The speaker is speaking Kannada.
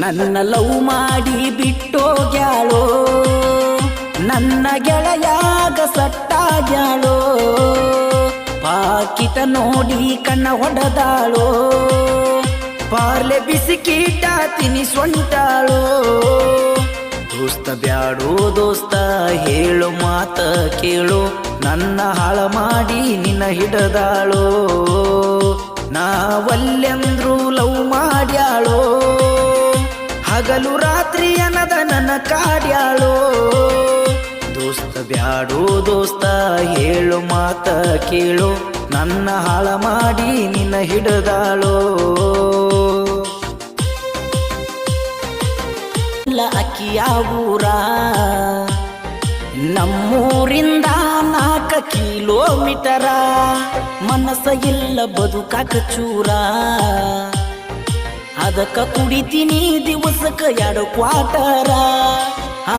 ನನ್ನ ಲವ್ ಮಾಡಿ ಬಿಟ್ಟೋಗ್ಯಾಳೋ ನನ್ನ ಗೆಳೆಯಾಗ ಸಟ್ಟಾಗ್ಯಾಳೋ ಪಾಕಿಟ ನೋಡಿ ಕಣ್ಣ ಹೊಡೆದಾಳೋ ಪಾರ್ಲೆ ಬಿಸಿಕೀಟ ತಿನಿಸೊಂಟಾಳೋ ದೋಸ್ತ ಬ್ಯಾಡೋ ದೋಸ್ತ ಹೇಳು ಮಾತ ಕೇಳು ನನ್ನ ಹಾಳ ಮಾಡಿ ನಿನ್ನ ಹಿಡದಾಳೋ ನಾವಲ್ಲೆಂದ್ರು ಲವ್ ಮಾಡ್ಯಾಳೋ ಹಗಲು ರಾತ್ರಿ ಅನ್ನದ ನನ್ನ ಕಾಡ್ಯಾಳೋ ದೋಸ್ತ ಬ್ಯಾಡೋ ದೋಸ್ತ ಹೇಳು ಮಾತ ಕೇಳು ನನ್ನ ಹಾಳ ಮಾಡಿ ನಿನ್ನ ಹಿಡದಾಳೋ ಅಕ್ಕಿಯ ಊರ ನಮ್ಮೂರಿಂದ 4 ಕಿಲೋಮೀಟರ ಮನಸ್ಸ ಇಲ್ಲ ಬದುಕಾಕ ಚೂರ ಅದಕ್ಕ ಕುಡಿತೀನಿ ದಿವಸಕ್ಕ 2 ಕ್ವಾಟರ